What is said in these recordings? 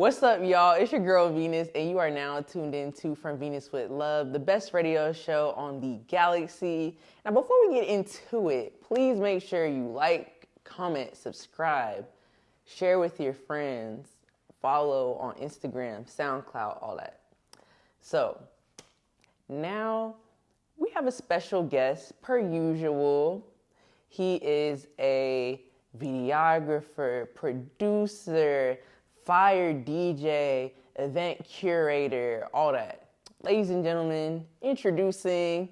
What's up, y'all? It's your girl, Venus, and you are now tuned into From Venus with Love, the best radio show on the galaxy. Now, before we get into it, please make sure you like, comment, subscribe, share with your friends, follow on Instagram, Soundcloud, all that. So, now we have a special guest, per usual. He is a videographer, producer, fire DJ, event curator, all that. Ladies and gentlemen, introducing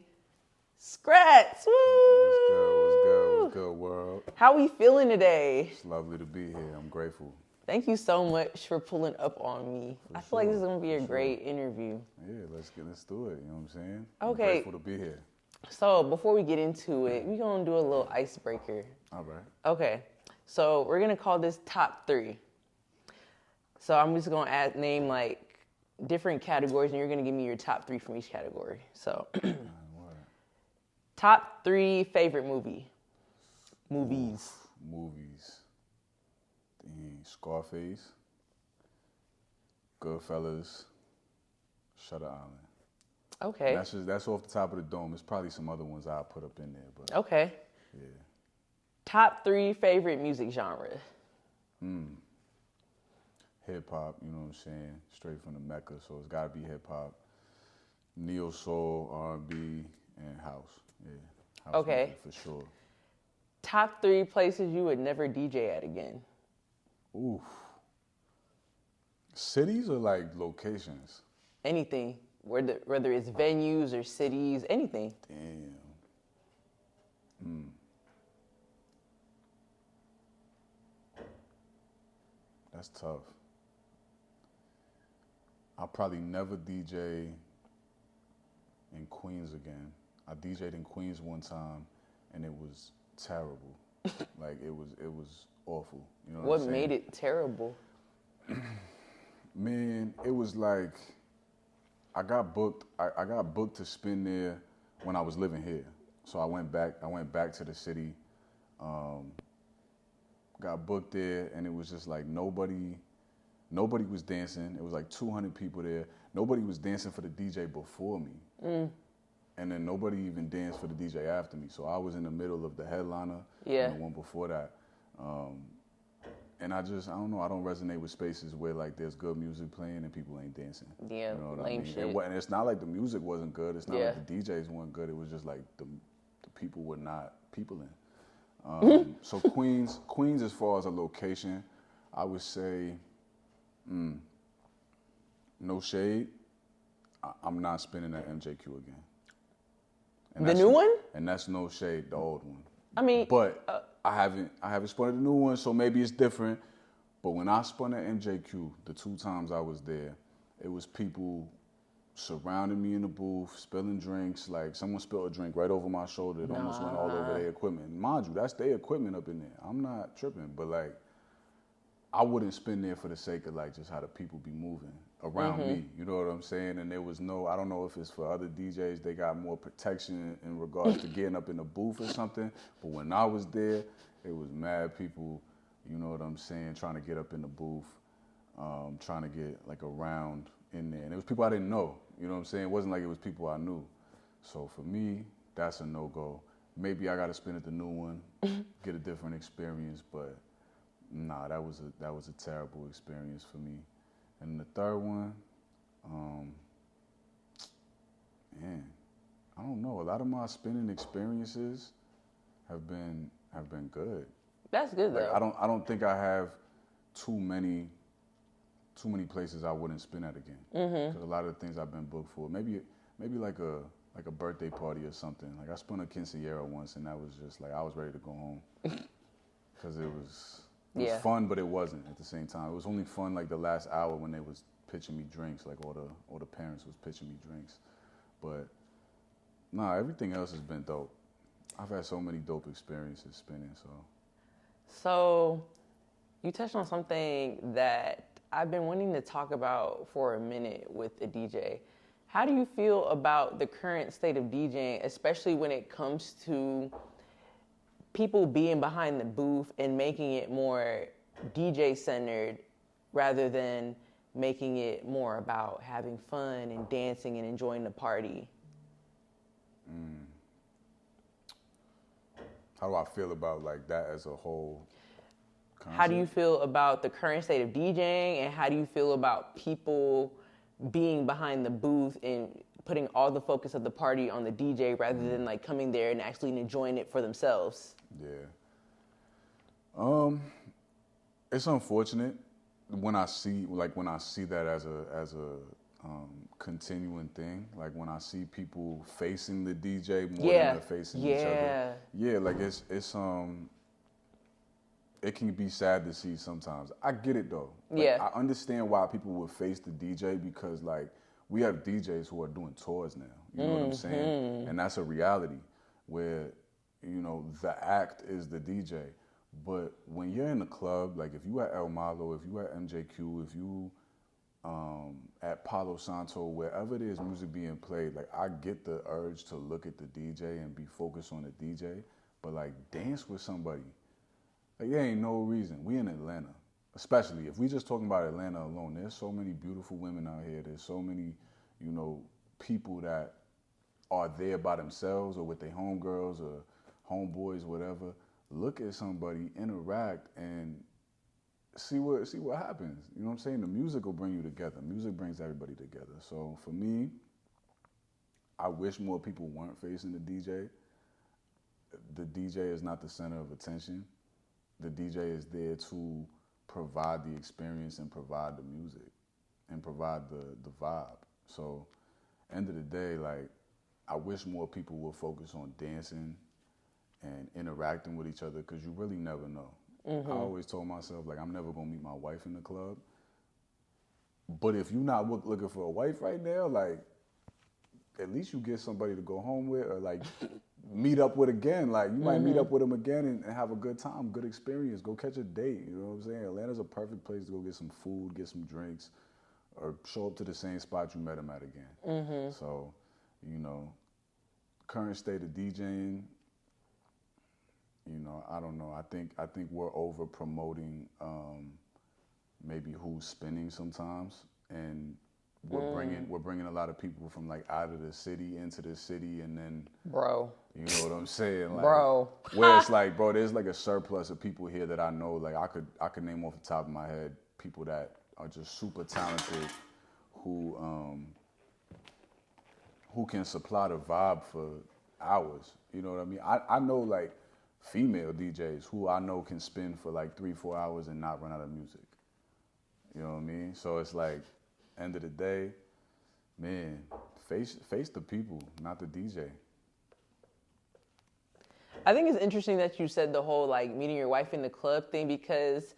SKRATS. Woo! What's good, world? How we feeling today? It's lovely to be here. I'm grateful. Thank you so much for pulling up on me. I feel like this is going to be a great interview. Yeah, let's do it. You know what I'm saying? Okay. I'm grateful to be here. So before we get into it, we're going to do a little icebreaker. All right. Okay. So we're going to call this top 3. So I'm just going to name like different categories, and you're going to give me your top 3 from each category. So top 3 favorite movies. Scarface, Goodfellas, Shutter Island. Okay. And that's off the top of the dome. There's probably some other ones I'll put up in there, but okay. Yeah. Top 3 favorite music genre. Hip hop, you know what I'm saying? Straight from the Mecca, so it's gotta be hip hop. Neo soul, R&B, and house. Yeah. House Okay. music for sure. Top 3 places you would never DJ at again. Oof. Cities or like locations? Anything, whether it's venues or cities, anything. Damn. That's tough. I'll probably never DJ in Queens again. I DJ'd in Queens one time, and it was terrible. Like it was awful. You know What I'm saying? made it terrible? Man, it was like I got booked. I got booked to spin there when I was living here. So I went back to the city. Got booked there, and it was just like nobody was dancing. It was like 200 people there. Nobody was dancing for the DJ before me. And then nobody even danced for the DJ after me. So I was in the middle of the headliner and the one before that. And I don't know, I don't resonate with spaces where like there's good music playing and people ain't dancing. Yeah, you know what lame I mean? shit. And it's not like the music wasn't good. It's not like the DJs weren't good. It was just like the people were not peopling. So Queens as far as a location, I would say, no shade, I'm not spinning at MJQ again. And The new one? And that's no shade, the old one. I mean, But I haven't spun at the new one, so maybe it's different. But when I spun at MJQ, the 2 times I was there, it was people surrounding me in the booth, spilling drinks. Like someone spilled a drink right over my shoulder. It almost went all over their equipment. Mind you, that's their equipment up in there. I'm not tripping, but like I wouldn't spin there for the sake of like just how the people be moving around me. You know what I'm saying? And there was I don't know if it's for other DJs, they got more protection in regards to getting up in the booth or something. But when I was there, it was mad people, you know what I'm saying, trying to get up in the booth, trying to get like around in there. And it was people I didn't know, you know what I'm saying? It wasn't like it was people I knew. So for me, that's a no-go. Maybe I got to spin at the new one, get a different experience, but nah, that was a terrible experience for me. And the third one, man, I don't know. A lot of my spinning experiences have been good. that's good though. Like, I don't think I have too many places I wouldn't spin at again. Because a lot of the things I've been booked for, maybe like a birthday party or something. Like I spun a quinceañera once, and that was just like I was ready to go home because it was fun, but it wasn't at the same time. It was only fun like the last hour when they was pitching me drinks, like all the parents was pitching me drinks. But nah, everything else has been dope. I've had so many dope experiences spinning. So you touched on something that I've been wanting to talk about for a minute with a DJ. How do you feel about the current state of DJing, especially when it comes to people being behind the booth and making it more DJ-centered rather than making it more about having fun and dancing and enjoying the party? How do I feel about like that as a whole concept? How do you feel about the current state of DJing, and how do you feel about people being behind the booth and putting all the focus of the party on the DJ rather than like coming there and actually enjoying it for themselves? Yeah. It's unfortunate when I see that as a continuing thing. Like when I see people facing the DJ more than they're facing each other. Yeah, like it's it can be sad to see sometimes. I get it though. Like, I understand why people would face the DJ because like we have DJs who are doing tours now. You know what I'm saying? And that's a reality where, you know, the act is the DJ. But when you're in the club, like if you at El Malo, if you at MJQ, if you at Palo Santo, wherever there's music being played, like I get the urge to look at the DJ and be focused on the DJ, but like dance with somebody. Like there ain't no reason. We in Atlanta, especially if we just talking about Atlanta alone, there's so many beautiful women out here. There's so many, you know, people that are there by themselves or with their homegirls or homeboys, whatever. Look at somebody, interact, and see what happens. You know what I'm saying? The music will bring you together. Music brings everybody together. So for me, I wish more people weren't facing the DJ. The DJ is not the center of attention. The DJ is there to provide the experience and provide the music and provide the vibe. So end of the day, like I wish more people would focus on dancing and interacting with each other because you really never know. I always told myself, like, I'm never going to meet my wife in the club. But if you're not looking for a wife right now, like, at least you get somebody to go home with or, like, meet up with again. Like, you might meet up with them again and have a good time, good experience. Go catch a date, you know what I'm saying? Atlanta's a perfect place to go get some food, get some drinks, or show up to the same spot you met them at again. So, you know, current state of DJing, you know, I don't know. I think we're over promoting maybe who's spinning sometimes, and we're bringing a lot of people from like out of the city into the city, and then you know what I'm saying, like, where it's like, bro, there's like a surplus of people here that I know. Like I could name off the top of my head people that are just super talented, who can supply the vibe for hours. You know what I mean? I know like female DJs who I know can spin for like 3-4 hours and not run out of music. You know what I mean? So it's like, end of the day, man, face the people, not the DJ. I think it's interesting that you said the whole like meeting your wife in the club thing, because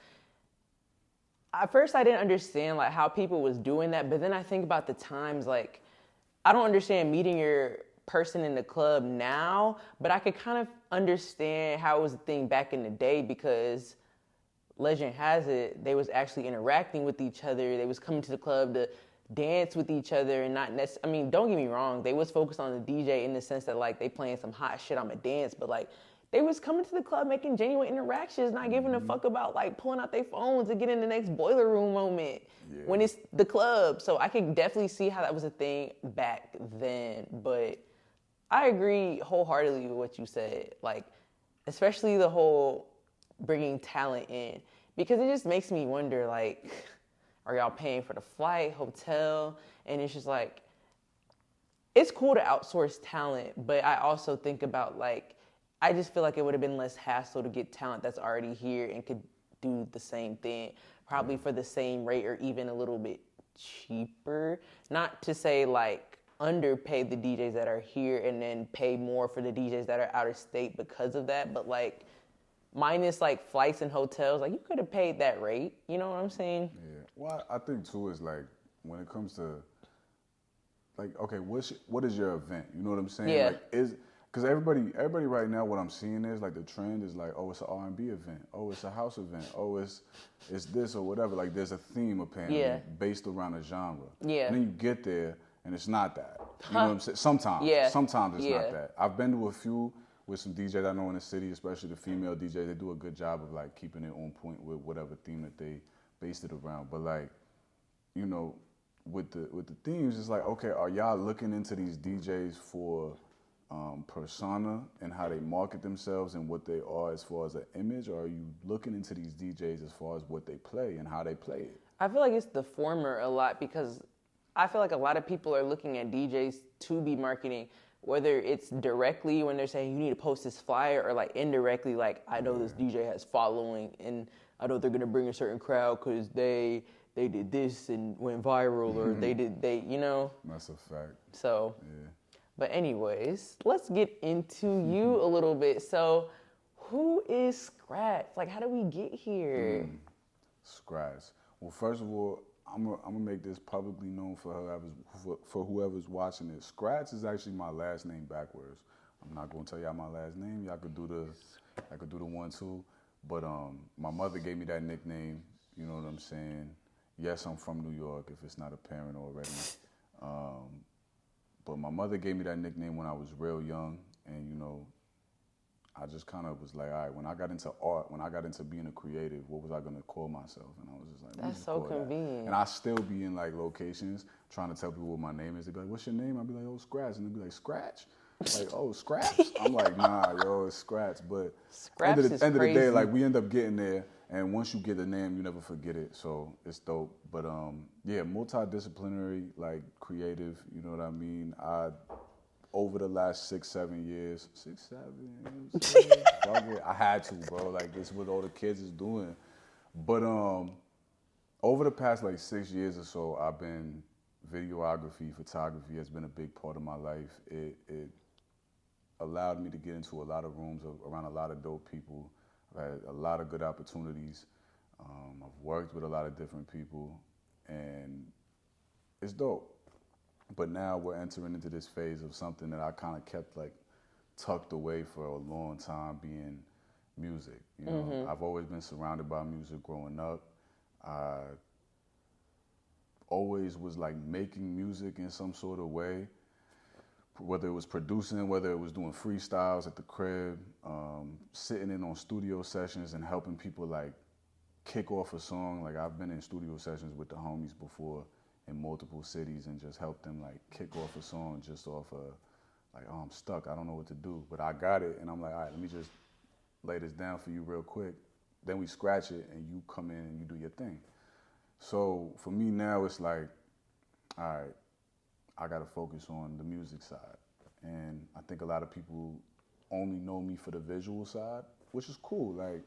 at first I didn't understand like how people was doing that, but then I think about the times, like I don't understand meeting your person in the club now, but I could kind of understand how it was a thing back in the day, because legend has it they was actually interacting with each other. They was coming to the club to dance with each other and not necessarily, I mean, don't get me wrong, they was focused on the DJ in the sense that like they playing some hot shit, I'ma dance, but like they was coming to the club making genuine interactions, not giving a fuck about like pulling out their phones to get in the next boiler room moment when it's the club. So I could definitely see how that was a thing back then, but I agree wholeheartedly with what you said, like especially the whole bringing talent in, because it just makes me wonder, like, are y'all paying for the flight, hotel? And it's just like, it's cool to outsource talent, but I also think about like, I just feel like it would have been less hassle to get talent that's already here and could do the same thing, probably for the same rate or even a little bit cheaper. Not to say like underpay the DJs that are here and then pay more for the DJs that are out of state because of that, but like minus like flights and hotels, like you could have paid that rate. You know what I'm saying? Yeah. Well, I think too is like when it comes to like, okay, what is your event? You know what I'm saying? Yeah. Like because everybody right now, what I'm seeing is like the trend is like, oh, it's an R&B event. Oh, it's a house event. Oh, it's this or whatever. Like there's a theme apparently based around a genre. Yeah. And then you get there and it's not that. You know what I'm saying? Sometimes it's not that. I've been to a few with some DJs I know in the city, especially the female DJs. They do a good job of like keeping it on point with whatever theme that they based it around. But like, you know, with the themes, it's like, okay, are y'all looking into these DJs for persona and how they market themselves and what they are as far as an image, or are you looking into these DJs as far as what they play and how they play it? I feel like it's the former a lot, because I feel like a lot of people are looking at DJs to be marketing, whether it's directly when they're saying you need to post this flyer, or like indirectly, like I know this DJ has following and I know they're gonna bring a certain crowd because they did this and went viral, or they you know. That's a fact. So, yeah. But anyways, let's get into you a little bit. So, who is SKRATS? Like, how did we get here? SKRATS. Well, first of all, I'm gonna make this publicly known for whoever's watching it. SKRATS is actually my last name backwards. I'm not gonna tell y'all my last name. Y'all could do the 1, 2. But my mother gave me that nickname. You know what I'm saying? Yes, I'm from New York, if it's not apparent already. But my mother gave me that nickname when I was real young, and you know, I just kind of was like, all right, when I got into art, when I got into being a creative, what was I gonna call myself? And I was just like, that's so convenient. That. And I still be in like locations trying to tell people what my name is. They'd be like, what's your name? I'd be like, oh, SKRATS. And they'd be like, Scratch? Like, oh, Scraps? I'm like, nah, yo, it's SKRATS. But Scraps end of the day, like, we end up getting there. And once you get the name, you never forget it. So it's dope. But yeah, multidisciplinary, like creative, you know what I mean? Over the last 6, 7 years, 6, 7, I had to, bro. Like, this is what all the kids is doing. But over the past like 6 years or so, I've been videography, photography has been a big part of my life. It allowed me to get into a lot of rooms around a lot of dope people. I've had a lot of good opportunities. I've worked with a lot of different people, and it's dope. But now we're entering into this phase of something that I kind of kept like tucked away for a long time, being music. You know, I've always been surrounded by music growing up. I always was like making music in some sort of way, whether it was producing, whether it was doing freestyles at the crib, sitting in on studio sessions and helping people like kick off a song. Like, I've been in studio sessions with the homies before in multiple cities and just help them like kick off a song just off of like, oh, I'm stuck, I don't know what to do, but I got it. And I'm like, all right, let me just lay this down for you real quick. Then we scratch it and you come in and you do your thing. So for me now, it's like, all right, I got to focus on the music side. And I think a lot of people only know me for the visual side, which is cool. Like,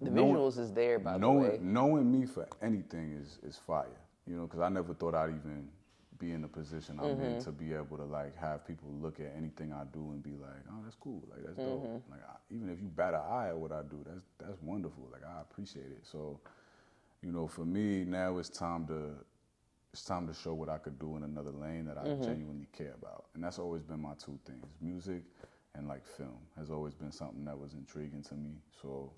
the visuals is there, by the way. Knowing me for anything is fire, you know, because I never thought I'd even be in the position I'm in to be able to like have people look at anything I do and be like, oh, that's cool, like that's dope. Like, even if you bat an eye at what I do, that's wonderful. Like, I appreciate it. So, you know, for me now it's time to show what I could do in another lane that I genuinely care about. And that's always been my two things. Music and like film has always been something that was intriguing to me. So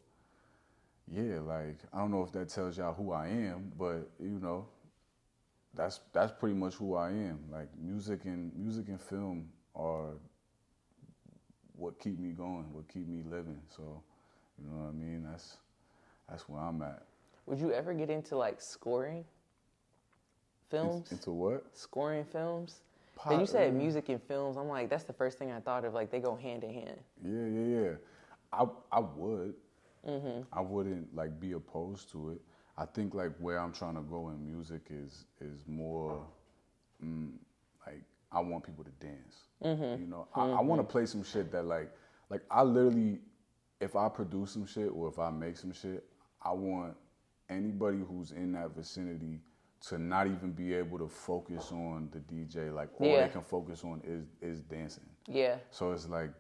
yeah, like, I don't know if that tells y'all who I am, but you know, that's pretty much who I am. Like, music and film are what keep me going, what keep me living. So, you know what I mean? That's where I'm at. Would you ever get into like scoring films? Into what? Scoring films? You said music and films. I'm like, that's the first thing I thought of. Like, they go hand in hand. Yeah. I would. I wouldn't like be opposed to it. I think like where I'm trying to go in music is more like, I want people to dance. You know, I want to play some shit that like I literally, if I produce some shit or if I make some shit, I want anybody who's in that vicinity to not even be able to focus on the DJ. Like, all they can focus on is dancing. Yeah. So it's like,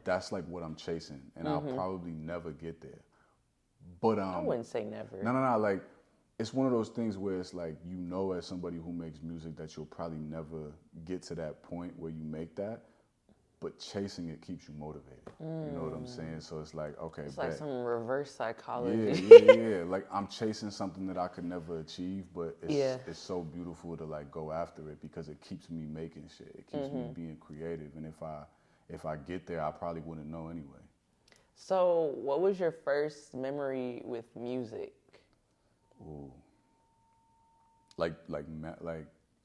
that's like what I'm chasing, and I'll probably never get there. But I wouldn't say never. No. Like, it's one of those things where it's like, you know, as somebody who makes music, that you'll probably never get to that point where you make that. But chasing it keeps you motivated. You know what I'm saying? So it's like, okay, it's like some reverse psychology. Yeah. Like, I'm chasing something that I could never achieve, but it's so beautiful to like go after it because it keeps me making shit. It keeps me being creative. And if I get there, I probably wouldn't know anyway. So, what was your first memory with music? Ooh.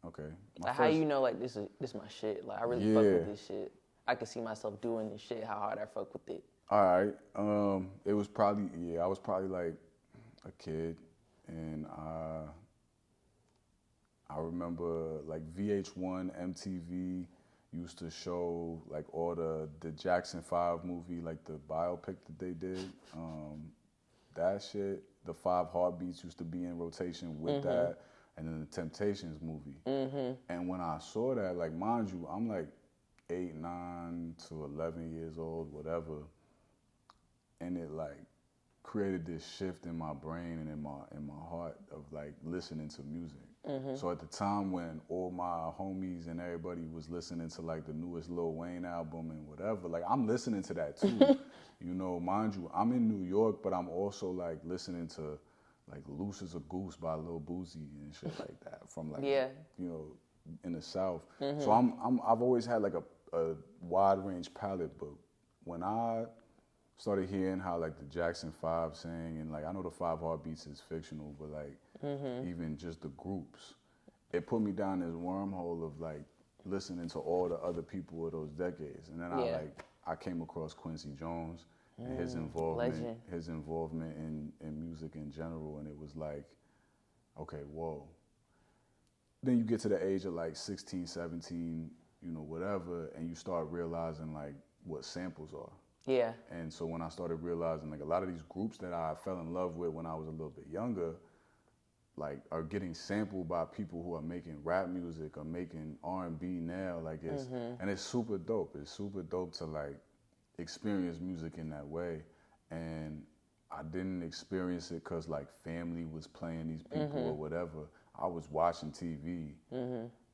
Okay. Like how you know like this my shit. Like I really fuck with this shit. I can see myself doing this shit. How hard I fuck with it. All right. It was probably I was probably like a kid, and I remember like VH1, MTV used to show like all the Jackson 5 movie, like the biopic that they did. That shit, the 5 Heartbeats used to be in rotation with that, and then the Temptations movie. And when I saw that, like mind you, I'm like 8, 9 to 11 years old, whatever, and it like created this shift in my brain and in my heart of like listening to music. So at the time when all my homies and everybody was listening to like the newest Lil Wayne album and whatever, like I'm listening to that too. You know, mind you, I'm in New York, but I'm also like listening to like Loose as a Goose by Lil Boosie and shit like that from like, you know, in the South. So I've always had like a wide range palette, but when I started hearing how like the Jackson 5 sang, and like I know the 5 Heartbeats is fictional, but like even just the groups, it put me down this wormhole of like listening to all the other people of those decades. And then I came across Quincy Jones and his involvement in music in general, and it was like, okay, whoa. Then you get to the age of like 16, 17, you know, whatever, and you start realizing like what samples are. Yeah. And so when I started realizing like a lot of these groups that I fell in love with when I was a little bit younger, like are getting sampled by people who are making rap music or making R&B now, like it's, and it's super dope. It's super dope to like experience music in that way. And I didn't experience it cause like family was playing these people or whatever. I was watching TV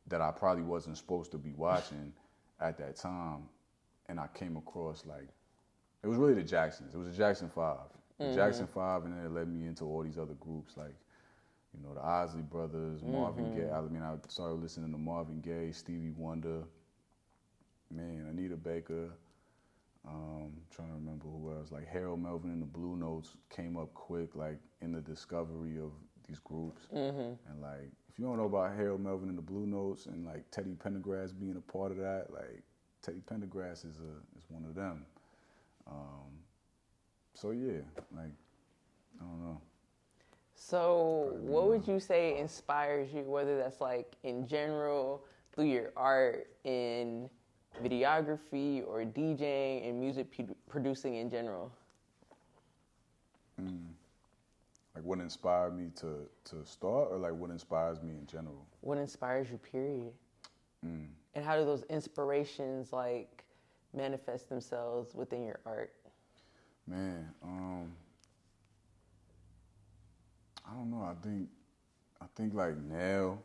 that I probably wasn't supposed to be watching at that time. And I came across like, it was really the Jacksons. It was the Jackson 5. The Jackson 5, and then it led me into all these other groups like, you know, the Isley Brothers, Marvin Gaye. I mean, I started listening to Marvin Gaye, Stevie Wonder, man, Anita Baker. Trying to remember who else. Like Harold Melvin and the Blue Notes came up quick, like in the discovery of these groups. And like, if you don't know about Harold Melvin and the Blue Notes, and like Teddy Pendergrass being a part of that, like Teddy Pendergrass is one of them. So yeah, like, I don't know. So what would you say inspires you, whether that's like in general, through your art, in videography or DJing and music producing in general? Like what inspired me to start, or like what inspires me in general? What inspires you, period? And how do those inspirations like manifest themselves within your art? Man, I don't know. I think like now,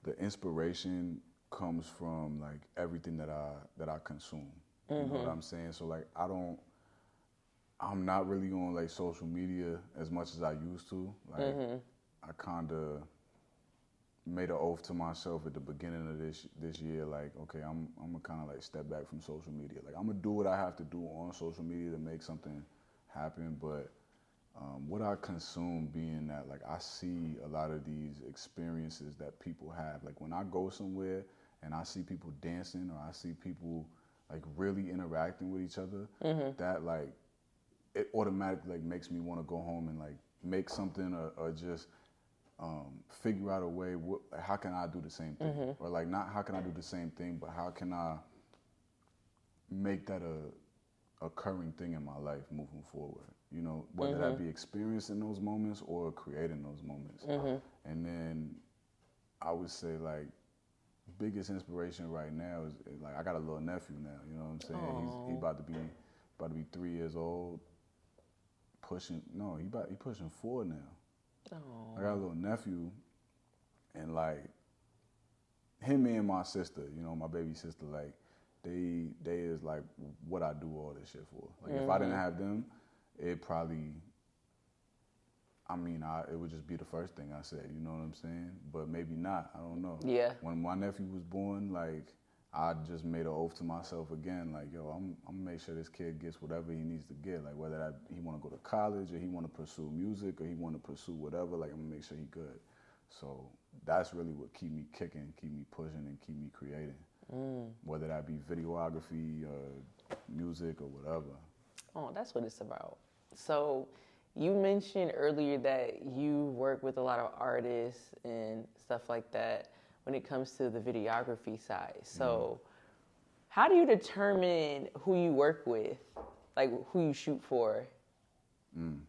the inspiration comes from like everything that I consume. You know what I'm saying? So like I'm not really on like social media as much as I used to. Like I kind of made an oath to myself at the beginning of this year, like, okay, I'm gonna kind of like step back from social media. Like I'm gonna do what I have to do on social media to make something happen, but what I consume being that like I see a lot of these experiences that people have. Like when I go somewhere and I see people dancing, or I see people like really interacting with each other, that like it automatically like makes me want to go home and like make something, or just figure out a way, how can I do the same thing? Or like not how can I do the same thing, but how can I make that a occurring thing in my life moving forward? You know, whether that be experiencing those moments or creating those moments. And then I would say like biggest inspiration right now is like I got a little nephew now. You know what I'm saying? He's about to be 3 years old. He pushing 4 now. I got a little nephew, and like him and my sister, you know, my baby sister, like they is like what I do all this shit for. Like if I didn't have them, it probably, it would just be the first thing I said, you know what I'm saying? But maybe not, I don't know. Yeah. When my nephew was born, like I just made an oath to myself again, like, yo, I'm gonna make sure this kid gets whatever he needs to get. Like whether he wanna go to college, or he wanna pursue music, or he wanna pursue whatever, like I'm gonna make sure he good. So that's really what keep me kicking, keep me pushing, and keep me creating. Whether that be videography, music, or whatever. Oh, that's what it's about. So you mentioned earlier that you work with a lot of artists and stuff like that when it comes to the videography side. So how do you determine who you work with, like who you shoot for, and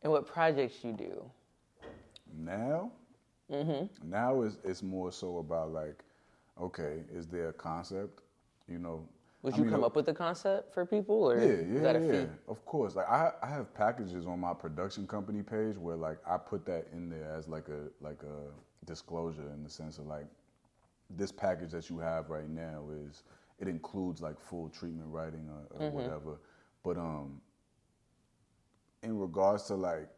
what projects you do? Now? Now it's more so about like, okay, is there a concept? You know, Would you come up with the concept for people, or is that a fee? Of course. Like I have packages on my production company page where like I put that in there as like a disclosure in the sense of like, this package that you have right now it includes like full treatment writing or whatever. But in regards to like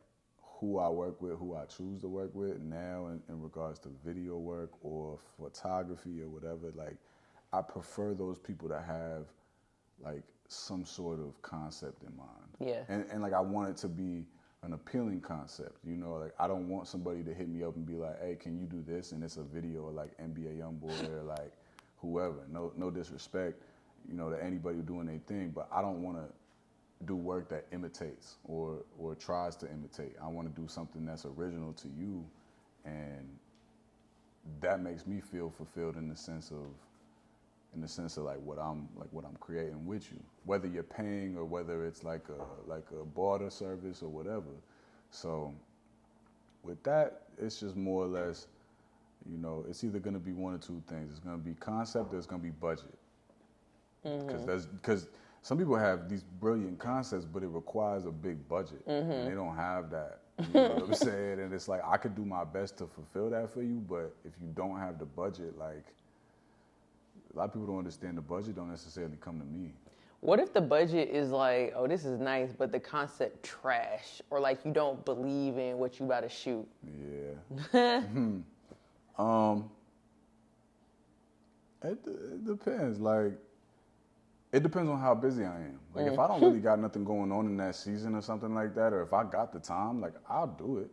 who I work with, who I choose to work with now in regards to video work or photography or whatever, like I prefer those people that have like some sort of concept in mind. Yeah. And like I want it to be an appealing concept, you know, like I don't want somebody to hit me up and be like, hey, can you do this? And it's a video of like NBA Youngboy or like whoever. No disrespect, you know, to anybody doing their thing, but I don't want to do work that imitates or tries to imitate. I want to do something that's original to you, and that makes me feel fulfilled in the sense of like what I'm creating with you, whether you're paying or whether it's like a barter service or whatever. So with that, it's just more or less, you know, it's either going to be one or two things. It's going to be concept or it's going to be budget. Because some people have these brilliant concepts, but it requires a big budget, and they don't have that. You know what I'm saying? And it's like I could do my best to fulfill that for you, but if you don't have the budget, like a lot of people don't understand the budget don't necessarily come to me. What if the budget is like, oh, this is nice, but the concept trash, or like you don't believe in what you about to shoot? Yeah. It depends. Like, it depends on how busy I am. Like, if I don't really got nothing going on in that season or something like that, or if I got the time, like, I'll do it.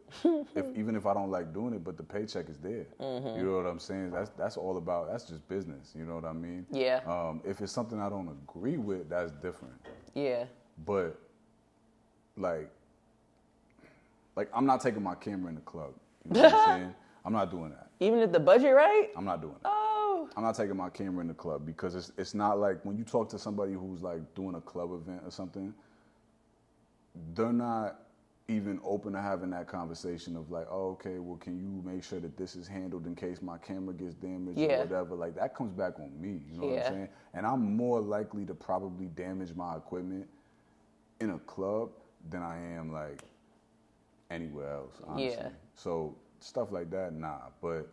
Even if I don't like doing it, but the paycheck is there. You know what I'm saying? That's all about, that's just business. You know what I mean? Yeah. If it's something I don't agree with, that's different. Yeah. But, like I'm not taking my camera in the club. You know what I'm saying? I'm not doing that. Even if the budget right? I'm not doing that. Oh. I'm not taking my camera in the club because it's not like when you talk to somebody who's like doing a club event or something, they're not even open to having that conversation of like, oh, okay, well, can you make sure that this is handled in case my camera gets damaged or whatever? Like, that comes back on me, you know what I'm saying? And I'm more likely to probably damage my equipment in a club than I am like anywhere else, honestly. Yeah. So stuff like that, nah. But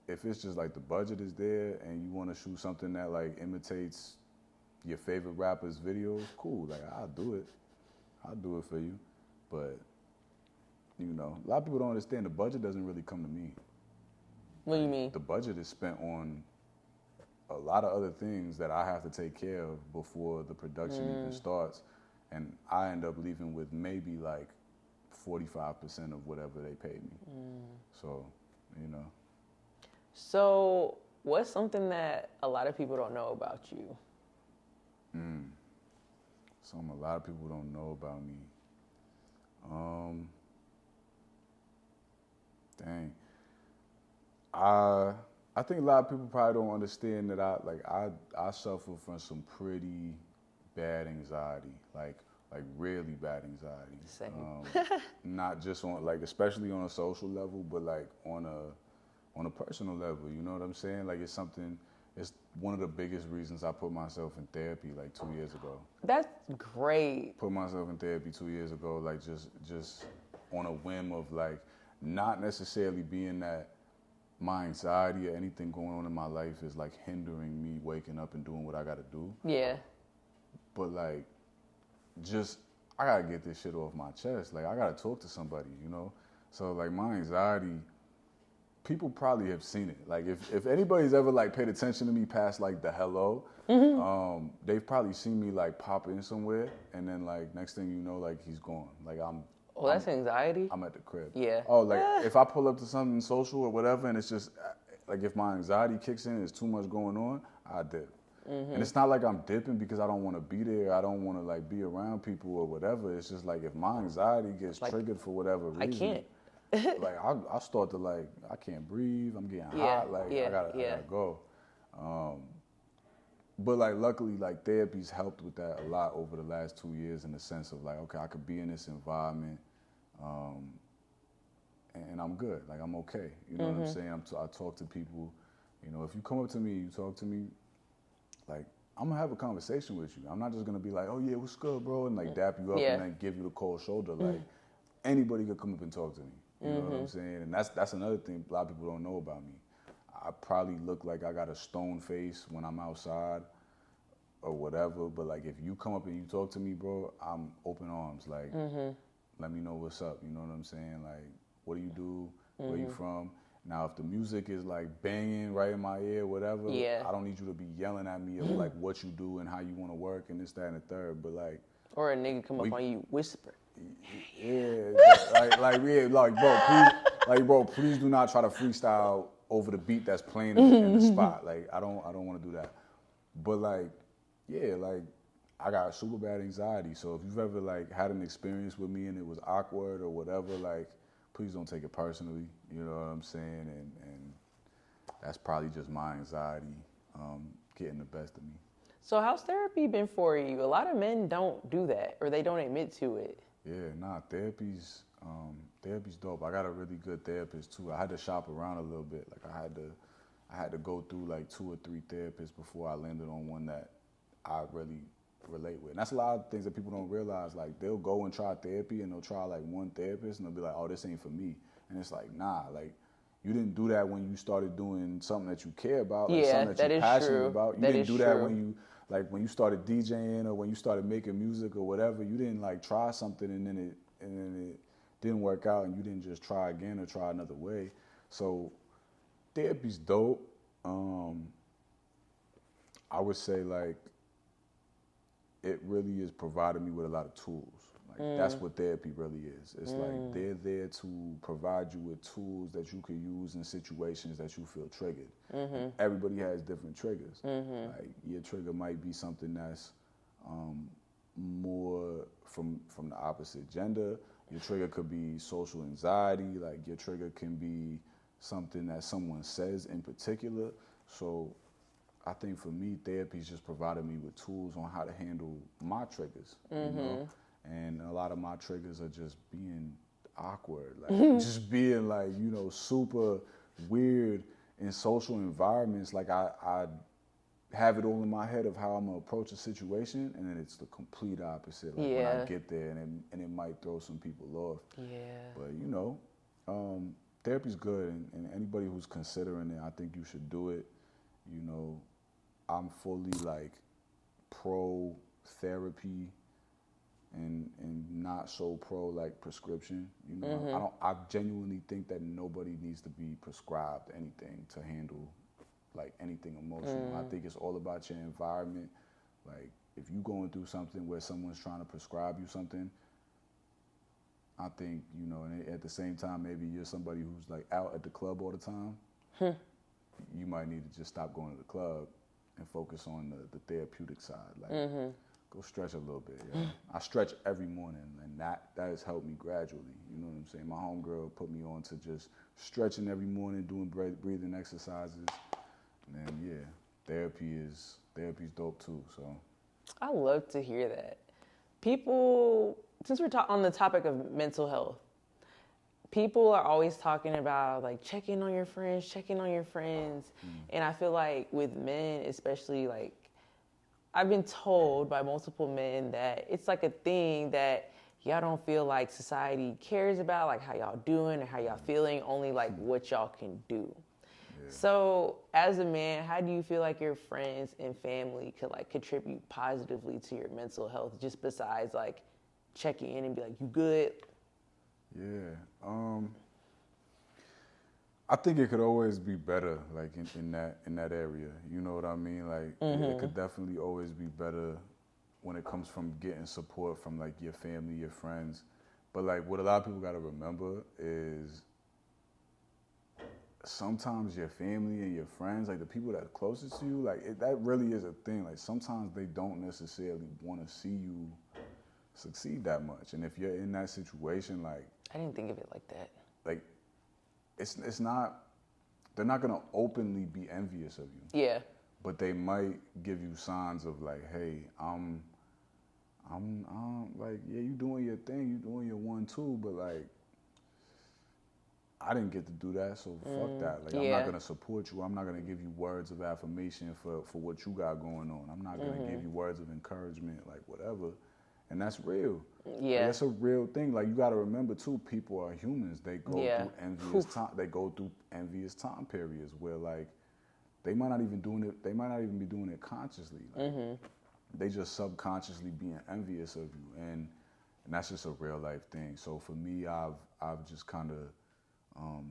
if it's just like the budget is there and you want to shoot something that like imitates your favorite rapper's videos, cool. Like, I'll do it. I'll do it for you. But, you know, a lot of people don't understand the budget doesn't really come to me. What do you mean? The budget is spent on a lot of other things that I have to take care of before the production even starts. And I end up leaving with maybe like 45% of whatever they paid me. So, you know. So, what's something that a lot of people don't know about you? Something a lot of people don't know about me. Dang. I think a lot of people probably don't understand that I suffer from some pretty bad anxiety, like really bad anxiety. Same. Not just on like, especially on a social level, but like on a personal level. You know what I'm saying? Like, it's one of the biggest reasons I put myself in therapy like 2 years ago. That's great. Put myself in therapy 2 years ago, like just on a whim of like not necessarily being that my anxiety or anything going on in my life is like hindering me waking up and doing what I got to do. Yeah. But like, I got to get this shit off my chest. Like, I got to talk to somebody, you know? So like, my anxiety, people probably have seen it. Like, if anybody's ever like paid attention to me past like the hello, they've probably seen me like pop in somewhere, and then like next thing you know, like he's gone. Like, I'm Oh, that's anxiety? I'm at the crib. Yeah. Oh, like if I pull up to something social or whatever, and it's just like if my anxiety kicks in, and there's too much going on, I dip. And it's not like I'm dipping because I don't want to be there. I don't want to like be around people or whatever. It's just like if my anxiety gets triggered for whatever reason, I can't. like I start to like I can't breathe. I'm getting hot. Like I gotta go. But like luckily, like therapy's helped with that a lot over the last 2 years in the sense of like, okay, I could be in this environment, and I'm good. Like I'm okay. You know what I'm saying? I talk to people. You know, if you come up to me, you talk to me, like I'm gonna have a conversation with you. I'm not just gonna be like, oh yeah, what's good, bro, and like dap you up and then give you the cold shoulder. Like anybody could come up and talk to me. You know what I'm saying? And that's another thing a lot of people don't know about me. I probably look like I got a stone face when I'm outside or whatever, but like if you come up and you talk to me, bro, I'm open arms. Like, let me know what's up. You know what I'm saying? Like, what do you do? Where you from? Now, if the music is like banging right in my ear, whatever, I don't need you to be yelling at me of like what you do and how you want to work and this, that, and the third. But like, or a nigga come up on you, whisper. Yeah, bro, please do not try to freestyle over the beat that's playing in the spot. Like, I don't want to do that. But like, yeah, like I got super bad anxiety. So if you've ever like had an experience with me and it was awkward or whatever, like, please don't take it personally. You know what I'm saying? And that's probably just my anxiety getting the best of me. So how's therapy been for you? A lot of men don't do that, or they don't admit to it. Yeah, therapy's dope. I got a really good therapist too. I had to shop around a little bit. Like I had to go through like 2 or 3 therapists before I landed on one that I really relate with. And that's a lot of things that people don't realize. Like they'll go and try therapy and they'll try like one therapist and they'll be like, oh, this ain't for me. And it's like, nah, like you didn't do that when you started doing something that you care about, like something that you're passionate about. You didn't do that when you started DJing or when you started making music or whatever. You didn't like try something and then it didn't work out and you didn't just try again or try another way. So therapy's dope. I would say like it really is providing me with a lot of tools. Like that's what therapy really is. It's like they're there to provide you with tools that you can use in situations that you feel triggered. Everybody has different triggers. Like your trigger might be something that's more from the opposite gender. Your trigger could be social anxiety. Like your trigger can be something that someone says in particular. So I think for me, therapy's just provided me with tools on how to handle my triggers, you know? And a lot of my triggers are just being awkward, like just being like, you know, super weird in social environments. Like I have it all in my head of how I'm gonna approach a situation, and then it's the complete opposite. Like when I get there, and it might throw some people off. Yeah. But you know, therapy's good, and anybody who's considering it, I think you should do it. You know, I'm fully like pro therapy. And not so pro like prescription, you know. I genuinely think that nobody needs to be prescribed anything to handle like anything emotional. I think it's all about your environment. Like if you're going through something where someone's trying to prescribe you something, I think, you know, and at the same time maybe you're somebody who's like out at the club all the time. You might need to just stop going to the club and focus on the therapeutic side. Like go stretch a little bit, yeah. I stretch every morning, and that has helped me gradually. You know what I'm saying? My homegirl put me on to just stretching every morning, doing breathing exercises. And then, yeah, therapy's dope too, so. I love to hear that. People, since we're on the topic of mental health, people are always talking about like checking on your friends. And I feel like with men, especially like, I've been told by multiple men that it's like a thing that y'all don't feel like society cares about, like how y'all doing or how y'all feeling, only like what y'all can do. Yeah. So as a man, how do you feel like your friends and family could like contribute positively to your mental health, just besides like checking in and be like, you good? Yeah. I think it could always be better, like in that area. You know what I mean? Like it could definitely always be better when it comes from getting support from like your family, your friends. But like what a lot of people gotta remember is sometimes your family and your friends, like the people that are closest to you, like that really is a thing. Like sometimes they don't necessarily want to see you succeed that much. And if you're in that situation, like I didn't think of it like that. Like it's not, they're not gonna openly be envious of you. Yeah. But they might give you signs of like, hey, I'm like, yeah, you doing your thing, you doing your 1-2, but like, I didn't get to do that, so fuck that. Like, I'm not gonna support you. I'm not gonna give you words of affirmation for what you got going on. I'm not gonna give you words of encouragement, like whatever. And that's real. Yeah. Like, that's a real thing. Like, you gotta remember too, people are humans. They go through envious time. They go through envious time periods where like they might not even doing it. They might not even be doing it consciously. Like, they just subconsciously being envious of you, and that's just a real life thing. So for me, I've just kind of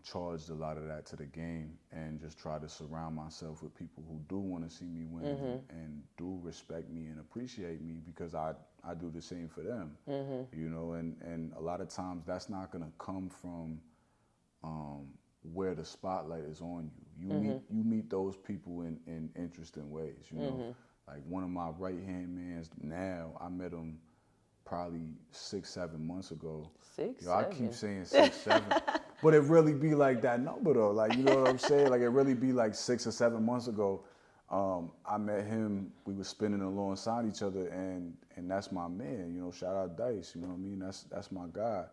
charged a lot of that to the game, and just try to surround myself with people who do want to see me win and do respect me and appreciate me, because I do the same for them. You know, and a lot of times that's not gonna come from where the spotlight is on you. You meet those people in interesting ways. You know, like one of my right hand mans now, I met him probably 6-7 months ago. I keep saying 6-7, but it really be like that number though. Like, you know what I'm saying? Like, it really be like 6 or 7 months ago. I met him. We were spinning alongside each other, and that's my man. You know, shout out Dice. You know what I mean? That's my guy.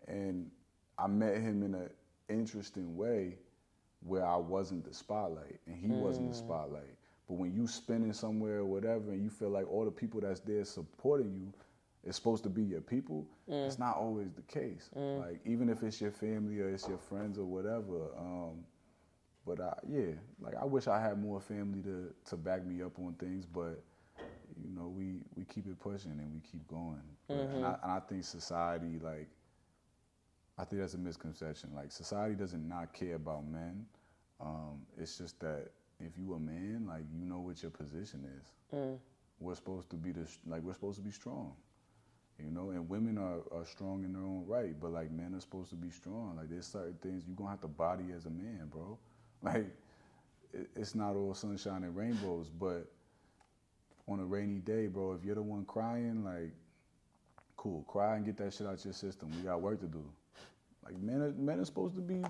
And I met him in an interesting way where I wasn't the spotlight and he wasn't the spotlight. But when you spinning somewhere or whatever, and you feel like all the people that's there supporting you is supposed to be your people, it's not always the case. Like, even if it's your family or it's your friends or whatever. But I wish I had more family to back me up on things, but you know, we keep it pushing and we keep going. And I think society, like, I think that's a misconception. Like, society doesn't not care about men. It's just that if you a man, like, you know what your position is. We're supposed to be we're supposed to be strong. You know, and women are strong in their own right, but like, men are supposed to be strong. Like, there's certain things you're gonna have to body as a man, bro. Like, it's not all sunshine and rainbows, but on a rainy day, bro, if you're the one crying, like, cool, cry and get that shit out your system. We got work to do. Like, men are supposed to be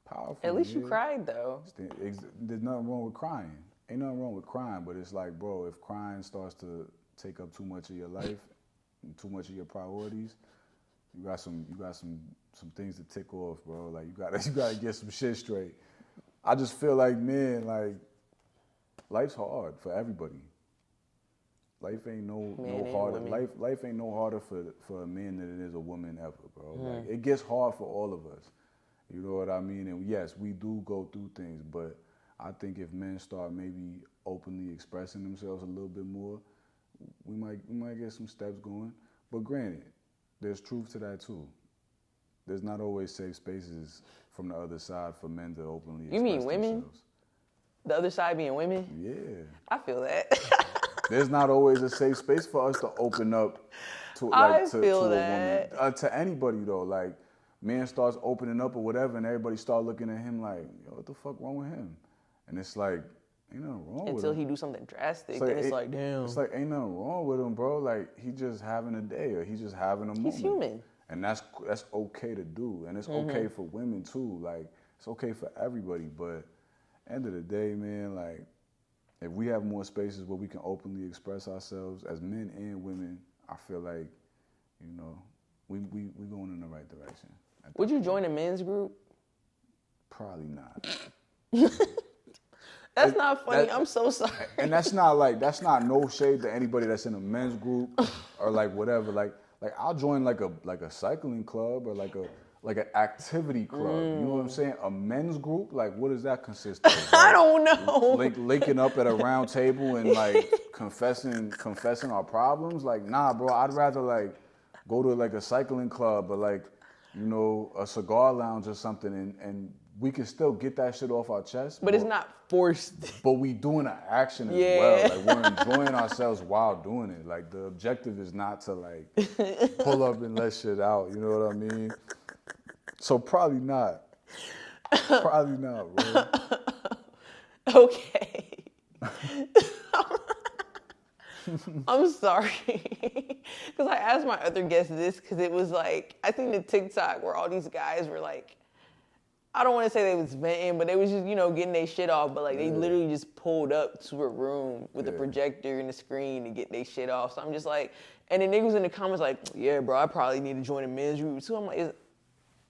powerful. At least you cried, though. There's nothing wrong with crying. Ain't nothing wrong with crying, but it's like, bro, if crying starts to take up too much of your life, and too much of your priorities, you got some things to tick off, bro. Like, you gotta get some shit straight. I just feel like, man, like, life's hard for everybody. Life ain't no harder. Life ain't no harder for a man than it is a woman ever, bro. Like, it gets hard for all of us. You know what I mean? And yes, we do go through things, but I think if men start maybe openly expressing themselves a little bit more, we might get some steps going. But granted, there's truth to that too. There's not always safe spaces from the other side for men to openly express themselves. You mean women? The other side being women? Yeah. I feel that. There's not always a safe space for us to open up to a woman. To anybody though. Like, man starts opening up or whatever, and everybody start looking at him like, yo, what the fuck wrong with him? And it's like, ain't nothing wrong with him. Until he do something drastic, then it's like, damn. It's like, ain't nothing wrong with him, bro. Like, he just having a day, or he just having a moment. He's human. And that's okay to do. And it's okay for women too. Like, it's okay for everybody. But end of the day, man, like, if we have more spaces where we can openly express ourselves as men and women, I feel like, you know, we going in the right direction. Would you join a men's group? Probably not. That's not funny. I'm so sorry. And that's not no shade to anybody that's in a men's group or like whatever. Like I'll join like a cycling club or like an activity club. You know what I'm saying? A men's group, like, what does that consist of? Like, I don't know. Linking up at a round table and like confessing our problems. Like, nah, bro. I'd rather like go to like a cycling club or like, you know, a cigar lounge or something and we can still get that shit off our chest. But it's not forced. But we doing an action as well. Like we're enjoying ourselves while doing it. Like the objective is not to like pull up and let shit out. You know what I mean? So probably not. Probably not, bro. Okay. I'm sorry. Because I asked my other guests this because it was like, I think the TikTok where all these guys were like, I don't want to say they was venting, but they was just, you know, getting their shit off. But like they literally just pulled up to a room with a projector and a screen to get their shit off. So I'm just like, and then niggas in the comments like, yeah, bro, I probably need to join a men's group too. I'm like,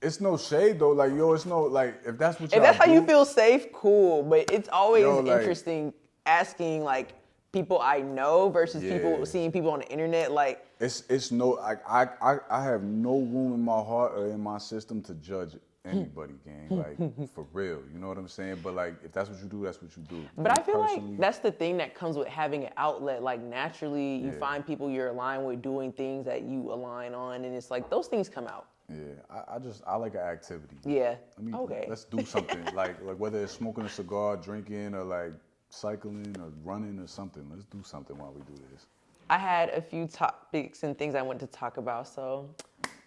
it's no shade though. Like, yo, it's no, like, if that's what y'all if that's do, how you feel safe, cool. But it's always like, interesting asking like people I know versus people seeing people on the internet. Like it's no, I have no room in my heart or in my system to judge anybody, gang. Like for real, you know what I'm saying? But like, if that's what you do, that's what you do. But I feel like that's the thing that comes with having an outlet. Like naturally, you find people you're aligned with doing things that you align on, and it's like those things come out. Yeah, I like an activity. Yeah. Okay. Let's do something like whether it's smoking a cigar, drinking, or like cycling or running or something. Let's do something while we do this. I had a few topics and things I wanted to talk about, so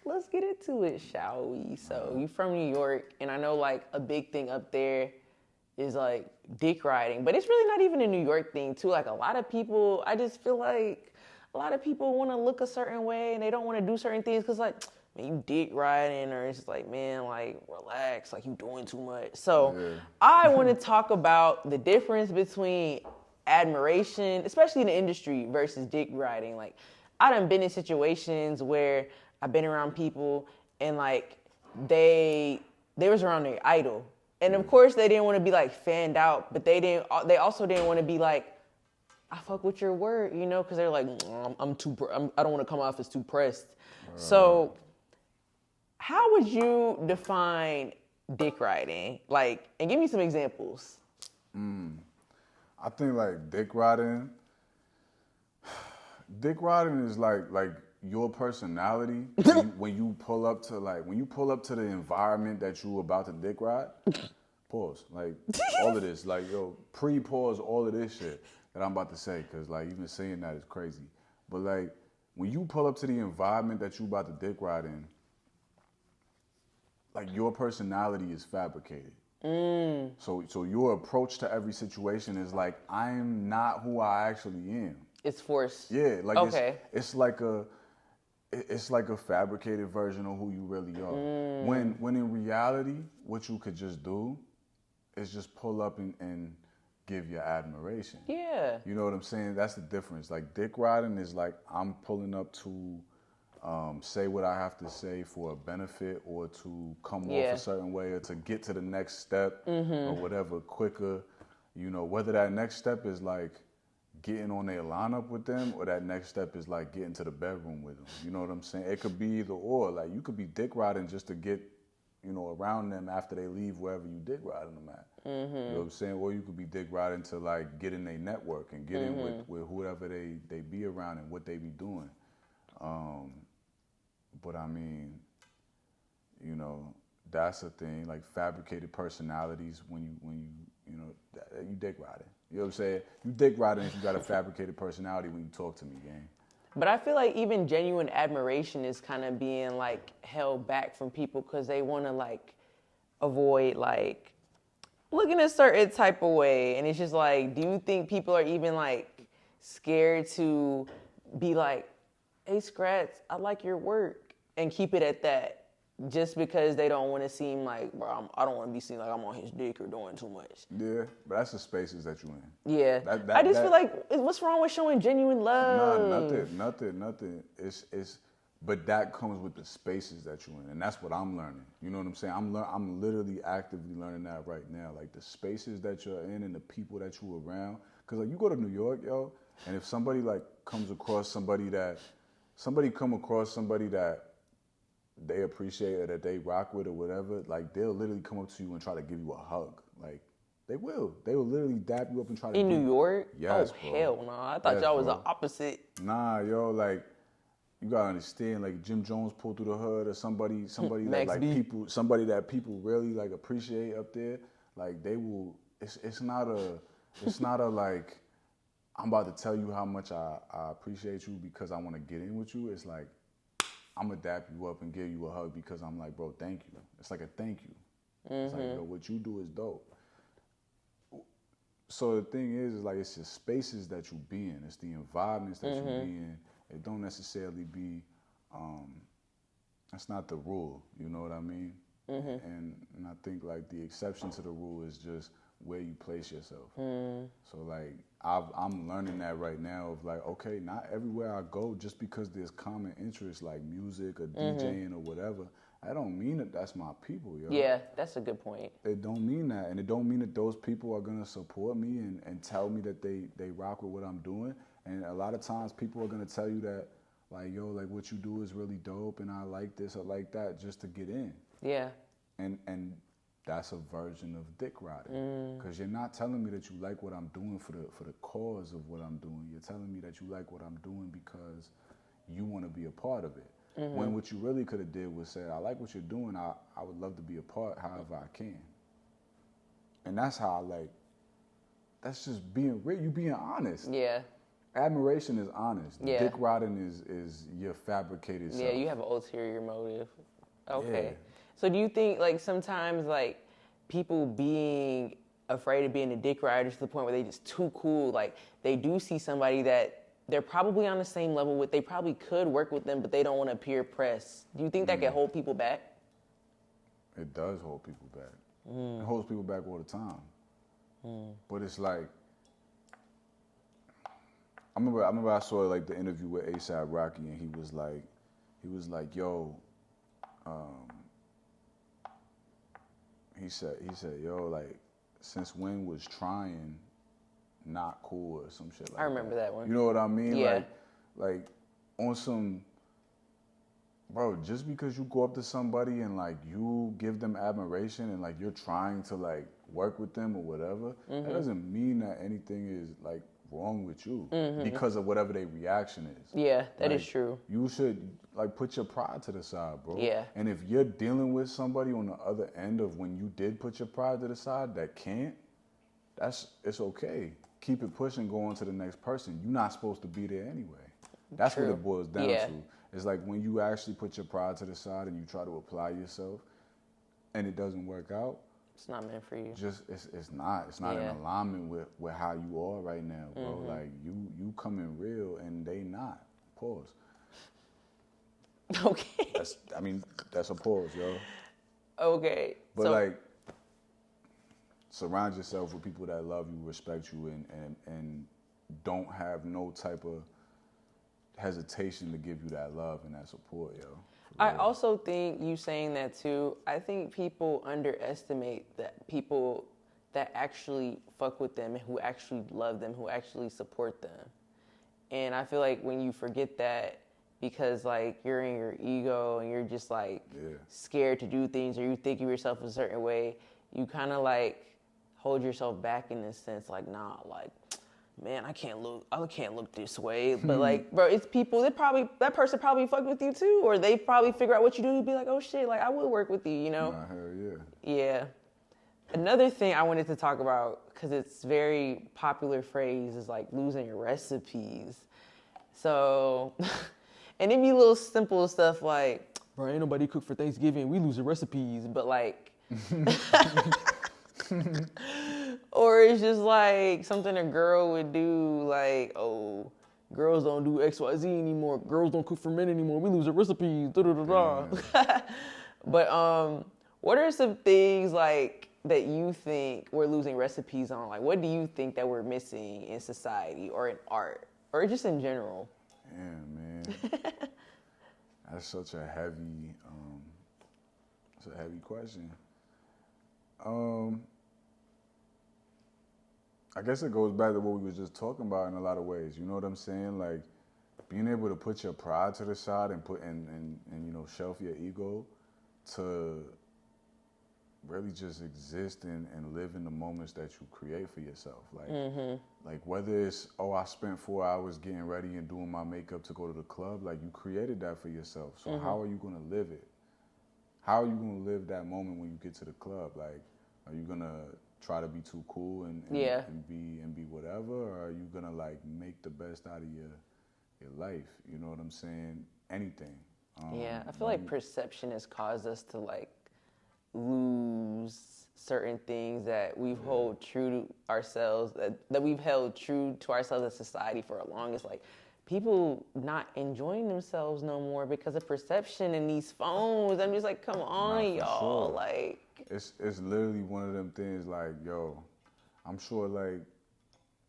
let's get into it, shall we? So you from New York, and I know like a big thing up there is like dick riding, but it's really not even a New York thing too. Like a lot of people, I just feel like a lot of people want to look a certain way and they don't want to do certain things because like, man, you dick riding, or it's just like, man, like relax, like you doing too much. So I want to talk about the difference between admiration, especially in the industry, versus dick riding. Like I done been in situations where I've been around people and like they was around their idol. And of course they didn't want to be like fanned out, but they also didn't want to be like, I fuck with your word, you know, because they're like, I don't want to come off as too pressed. So how would you define dick riding? Like, and give me some examples. I think like dick riding is like your personality when you pull up to the environment that you about to dick ride. Pause. Like all of this, like yo, pre-pause all of this shit that I'm about to say, because like even saying that is crazy. But like when you pull up to the environment that you about to dick ride in, like your personality is fabricated. So your approach to every situation is like, I'm not who I actually am. It's forced. Yeah, like okay. It's like a fabricated version of who you really are. When in reality, what you could just do is just pull up and give your admiration. Yeah. You know what I'm saying? That's the difference. Like dick riding is like I'm pulling up to say what I have to say for a benefit or to come off a certain way or to get to the next step or whatever quicker. You know, whether that next step is like getting on their lineup with them or that next step is like getting to the bedroom with them. You know what I'm saying? It could be either or. Like you could be dick riding just to get, you know, around them after they leave wherever you dick riding them at. You know what I'm saying? Or you could be dick riding to like get in their network and get in with whoever they be around and what they be doing. But I mean, you know, that's a thing, like fabricated personalities when you dick riding. You know what I'm saying? You dick riding if you got a fabricated personality when you talk to me, gang. But I feel like even genuine admiration is kind of being like held back from people because they want to like avoid like looking a certain type of way. And it's just like, do you think people are even like scared to be like, hey, SKRATS, I like your work, and keep it at that? Just because they don't want to seem like, bro, I don't want to be seen like I'm on his dick or doing too much. Yeah, but that's the spaces that you're in. Yeah, I just feel like, what's wrong with showing genuine love? Nah, nothing. It's, but that comes with the spaces that you're in, and that's what I'm learning. You know what I'm saying? I'm literally actively learning that right now. Like the spaces that you're in and the people that you're around. Cause like you go to New York, yo, and if somebody like comes across somebody that they appreciate or that they rock with or whatever, like they'll literally come up to you and try to give you a hug. Like they will literally dap you up and try to. In New York? Yes, oh bro. Hell no! I thought y'all was the opposite. Nah, yo, like you gotta understand, like Jim Jones pulled through the hood, or somebody that like B. somebody that people really like appreciate up there. Like they will. It's not a like I'm about to tell you how much I appreciate you because I want to get in with you. It's like I'm gonna dap you up and give you a hug because I'm like, bro, thank you. It's like a thank you. It's like, yo, what you do is dope. So the thing is like it's the spaces that you be in. It's the environments that you be in. It don't necessarily be, that's not the rule, you know what I mean? And I think like the exception to the rule is just where you place yourself. So like I'm learning that right now of like, okay, not everywhere I go, just because there's common interests like music or DJing or whatever, I don't mean that that's my people, yo. Yeah, that's a good point. It don't mean that. And it don't mean that those people are gonna support me and tell me that they rock with what I'm doing. And a lot of times people are gonna tell you that, like, yo, like what you do is really dope and I like this or like that just to get in. Yeah. And that's a version of dick riding. Because you're not telling me that you like what I'm doing for the cause of what I'm doing. You're telling me that you like what I'm doing because you want to be a part of it. When what you really could have did was say, I like what you're doing, I would love to be a part however I can. And that's how that's just being real, you being honest. Yeah. Admiration is honest. Yeah. Dick riding is your fabricated self. Yeah, you have an ulterior motive. Okay. Yeah. So do you think like sometimes like people being afraid of being a dick rider to the point where they just too cool, like they do see somebody that they're probably on the same level with, they probably could work with them, but they don't want to appear pressed. Do you think that can hold people back? It does hold people back. It holds people back all the time. But it's like, I remember I saw like the interview with A$AP Rocky, and he was like, yo, he said, yo, like, since when was trying not cool or some shit like that? I remember that one. You know what I mean? Yeah. Like on some, bro, just because you go up to somebody and like you give them admiration and like you're trying to like work with them or whatever, that doesn't mean that anything is like wrong with you because of whatever their reaction is. Yeah, that Like, is true. You should like put your pride to the side, bro. Yeah. And if you're dealing with somebody on the other end of when you did put your pride to the side that can't, it's okay. Keep it pushing, go on to the next person. You're not supposed to be there anyway. That's True. what it boils down Yeah. to. It's like when you actually put your pride to the side and you try to apply yourself and it doesn't work out, It's not meant for you. just it's not in Yeah. alignment with how you are right now, bro. Like you coming real and they not. Pause. Okay. That's a pause, yo. Okay. But so, like, surround yourself with people that love you, respect you, and don't have no type of hesitation to give you that love and that support, yo. I also think you saying that too, I think people underestimate that people that actually fuck with them and who actually love them, who actually support them. And I feel like when you forget that because like you're in your ego and you're just like scared to do things or you think of yourself a certain way, you kind of like hold yourself back in this sense, like, nah, like, man, I can't look this way. But like, bro, it's people that person probably fucked with you too, or they probably figure out what you do and be like, oh shit, like I would work with you, you know? Nah, hell yeah. Yeah. Another thing I wanted to talk about, because it's very popular phrase, is like losing your recipes. So, and it be little simple stuff like, bro, ain't nobody cook for Thanksgiving, we losing recipes, but like, or it's just like something a girl would do, like, oh, girls don't do XYZ anymore, girls don't cook for men anymore, we losing recipes, da-da-da-da. But what are some things like that you think we're losing recipes on? Like, what do you think that we're missing in society or in art or just in general? Damn, man. That's such a heavy, question. I guess it goes back to what we were just talking about in a lot of ways. You know what I'm saying? Like being able to put your pride to the side and put and you know, shelf your ego to really just exist and live in the moments that you create for yourself. Like whether it's, oh, I spent 4 hours getting ready and doing my makeup to go to the club, like you created that for yourself. So how are you gonna live it? How are you gonna live that moment when you get to the club? Like, are you gonna try to be too cool and be whatever, or are you gonna like make the best out of your life? You know what I'm saying? Anything. I feel like perception has caused us to like lose certain things that we've held true to ourselves, that we've held true to ourselves as society for a longest. Like people not enjoying themselves no more because of perception and these phones. I'm just like, come on, y'all. Sure. Like it's literally one of them things. Like, yo, I'm sure like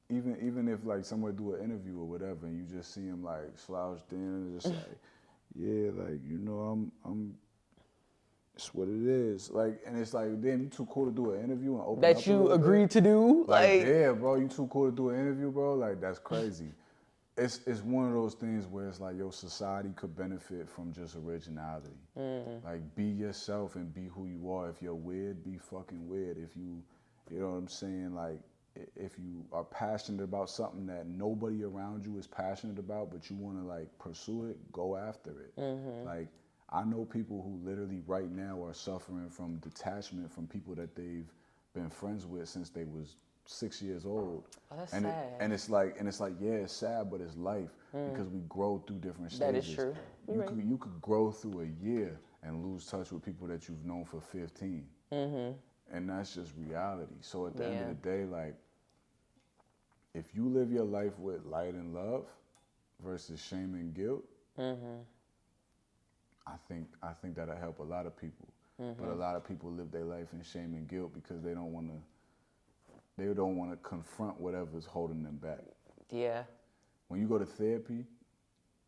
even if like someone do an interview or whatever, and you just see him like slouched in and just like, yeah, like, you know, I'm. It's what it is. Like, and it's like, damn, you too cool to do an interview and open that up you agreed to do. Like, yeah, bro, you too cool to do an interview, bro. Like, that's crazy. It's one of those things where it's like, yo, society could benefit from just originality. Like, be yourself and be who you are. If you're weird, be fucking weird. If you know what I'm saying? Like, if you are passionate about something that nobody around you is passionate about, but you want to like pursue it, go after it. Like, I know people who literally right now are suffering from detachment from people that they've been friends with since they was 6 years old. Oh, that's sad. And it's like, yeah, it's sad, but it's life because we grow through different stages. That is true. You could grow through a year and lose touch with people that you've known for 15. And that's just reality. So at the end of the day, like, if you live your life with light and love versus shame and guilt, I think that'll help a lot of people. But a lot of people live their life in shame and guilt because they don't want to confront whatever's holding them back. Yeah. When you go to therapy,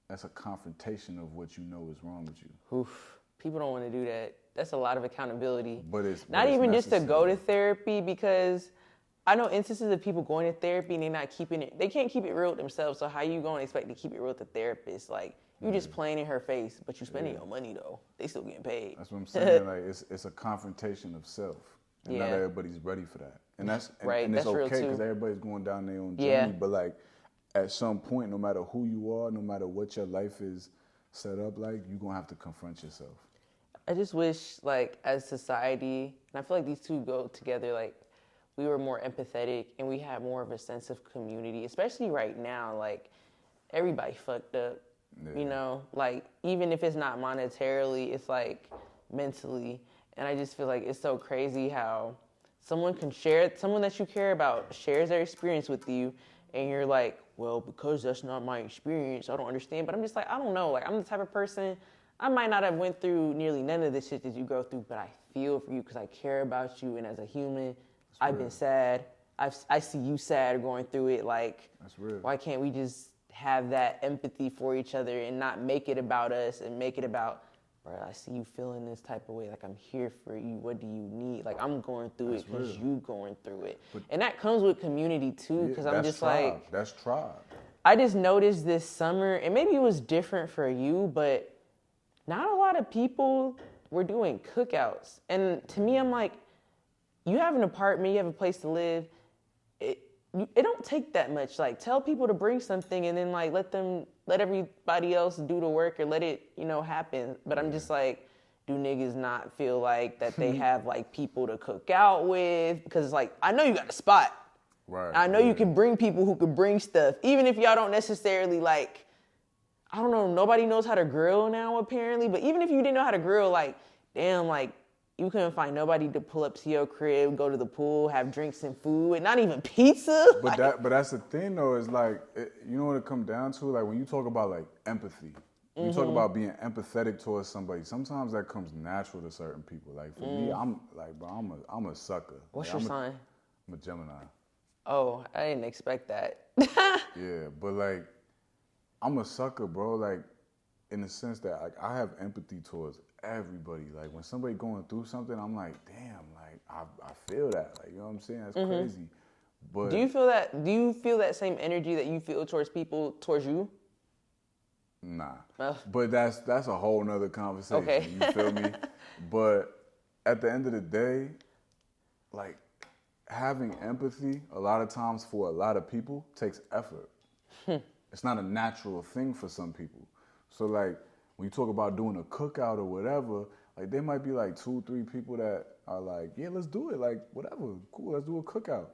that's a confrontation of what you know is wrong with you. Oof. People don't want to do that. That's a lot of accountability. But it's not even necessary. Just to go to therapy, because I know instances of people going to therapy and they can't keep it real with themselves. So how you going to expect to keep it real with the therapist? Like, you just playing in her face, but you spending your money though. They still getting paid. That's what I'm saying. Like, it's a confrontation of self, and not everybody's ready for that. And that's right. And that's it's okay because everybody's going down their own journey. But like, at some point, no matter who you are, no matter what your life is set up like, you're gonna have to confront yourself. I just wish, like, as society, and I feel like these two go together. Like, we were more empathetic and we had more of a sense of community, especially right now. Like, everybody fucked up. You know, like, even if it's not monetarily, it's like mentally. And I just feel like it's so crazy how someone that you care about shares their experience with you, and you're like, well, because that's not my experience, I don't understand. But I'm just like, I don't know. Like, I'm the type of person, I might not have went through nearly none of the shit that you go through, but I feel for you because I care about you. And as a human, I've been sad. I see you sad or going through it. Like, that's real. Why can't we just have that empathy for each other and not make it about us and make it about, bro, I see you feeling this type of way. Like, I'm here for you. What do you need? Like, I'm going through it because you going through it. And that comes with community too, because I'm just like. That's tribe. I just noticed this summer, and maybe it was different for you, but not a lot of people were doing cookouts. And to me, I'm like, you have an apartment, you have a place to live. It don't take that much. Like, tell people to bring something and then like let everybody else do the work or let it, happen. But I'm just like, do niggas not feel like that they have like people to cook out with? Because it's like, I know you got a spot. Right. I know you can bring people who can bring stuff. Even if y'all don't necessarily like, I don't know, nobody knows how to grill now apparently. But even if you didn't know how to grill, like, damn, like, you couldn't find nobody to pull up to your crib, go to the pool, have drinks and food, and not even pizza. But that's the thing though, is like, you know what it comes down to? Like, when you talk about like empathy, when you talk about being empathetic towards somebody, sometimes that comes natural to certain people. Like for me, I'm like, bro, I'm a sucker. What's like, your sign? I'm a Gemini. Oh, I didn't expect that. Yeah, but like, I'm a sucker, bro. Like, in the sense that like I have empathy towards everybody. Like, when somebody going through something, I'm like, damn, like I feel that. Like, you know what I'm saying? That's crazy. But do you feel that same energy that you feel towards people towards you? Nah. But that's a whole nother conversation. Okay. You feel me? But at the end of the day, like, having empathy a lot of times for a lot of people takes effort. It's not a natural thing for some people. So, like, when you talk about doing a cookout or whatever, like, there might be like 2-3 people that are like, yeah, let's do it. Like, whatever, cool, let's do a cookout.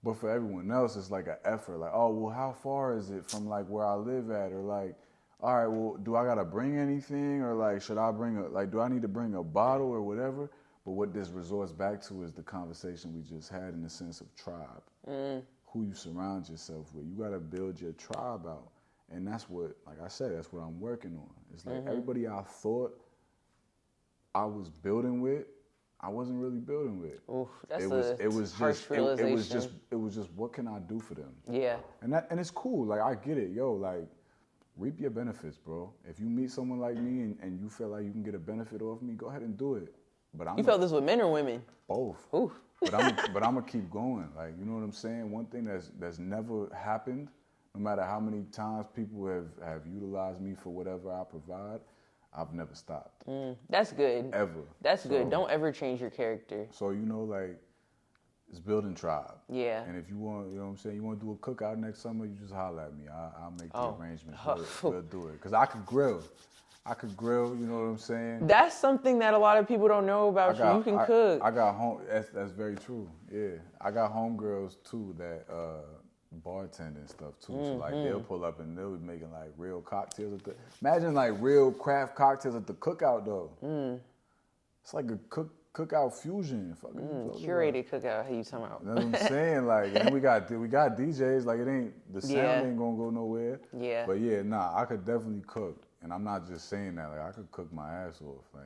But for everyone else, it's like an effort. Like, oh, well, how far is it from like where I live at? Or like, all right, well, do I gotta bring anything? Or like, should I bring do I need to bring a bottle or whatever? But what this resorts back to is the conversation we just had in the sense of tribe. Who you surround yourself with. You gotta build your tribe out. And that's what, like I said, that's what I'm working on. It's like everybody I thought I was building with, I wasn't really building with. Oof, that's it was just what can I do for them? Yeah. And it's cool. Like, I get it. Yo, like, reap your benefits, bro. If you meet someone like me and you feel like you can get a benefit off me, go ahead and do it. But you felt this with men or women? Both. Oof. But I'm gonna keep going. Like, you know what I'm saying? One thing that's never happened, no matter how many times people have utilized me for whatever I provide, I've never stopped. That's good. Ever. That's good. Don't ever change your character. So, you know, like, it's building tribe. Yeah. And if you want, you know what I'm saying, you want to do a cookout next summer, you just holler at me. I'll make the arrangements. We'll do it. Because I could grill. You know what I'm saying? That's something that a lot of people don't know about you. You can cook. I got home. That's very true. Yeah. I got homegirls, too, that bartend and stuff too. So like they'll pull up and they'll be making like real cocktails imagine like real craft cocktails at the cookout though. It's like a cookout fusion. Curated cookout, how you talking about? You know what I'm saying? Like, and we got DJs, like, it ain't, the sound ain't gonna go nowhere. Yeah. But yeah, I could definitely cook. And I'm not just saying that, like, I could cook my ass off. Like,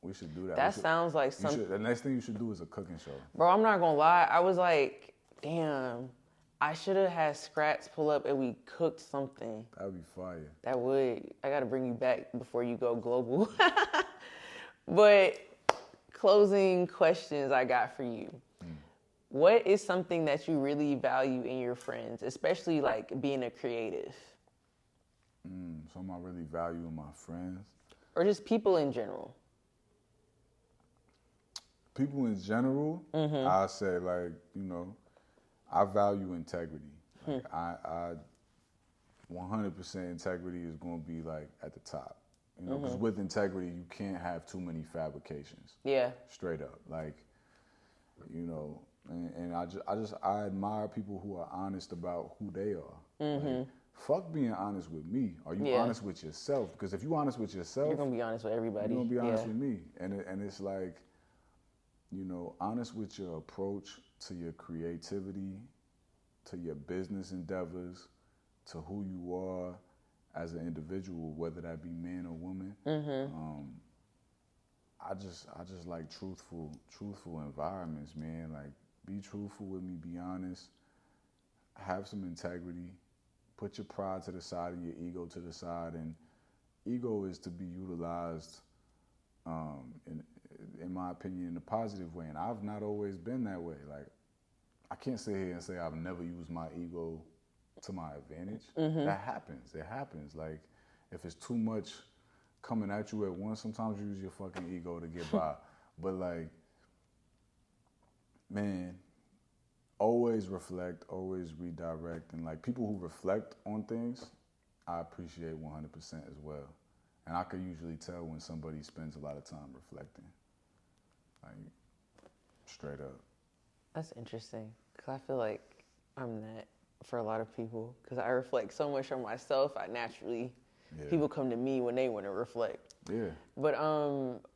we should do that. That sounds like something. The next thing you should do is a cooking show. Bro, I'm not gonna lie. I was like, damn, I should have had SKRATS pull up and we cooked something. That would be fire. That would. I gotta bring you back before you go global. But closing questions I got for you. What is something that you really value in your friends, especially like being a creative? Something I really value in my friends. Or just people in general. People in general, I say, like, you know, I value integrity. Like, I 100% integrity is going to be like at the top. You know, because with integrity, you can't have too many fabrications. Yeah. Straight up. Like, you know, and I admire people who are honest about who they are. Like, fuck being honest with me. Are you honest with yourself? Because if you're honest with yourself, you're going to be honest with everybody. You're going to be honest with me. And it's like, you know, honest with your approach to your creativity, to your business endeavors, to who you are as an individual, whether that be man or woman. I just like truthful environments, man. Like, be truthful with me, be honest, have some integrity, put your pride to the side and your ego to the side. And ego is to be utilized, in my opinion, in a positive way. And I've not always been that way. Like, I can't sit here and say I've never used my ego to my advantage. That happens. It happens. Like, if it's too much coming at you at once, sometimes you use your fucking ego to get by. But like, man, always reflect, always redirect. And like, people who reflect on things, I appreciate 100% as well. And I can usually tell when somebody spends a lot of time reflecting. Like, straight up. That's interesting, because I feel like I'm that for a lot of people, because I reflect so much on myself. I naturally, people come to me when they want to reflect. Yeah. But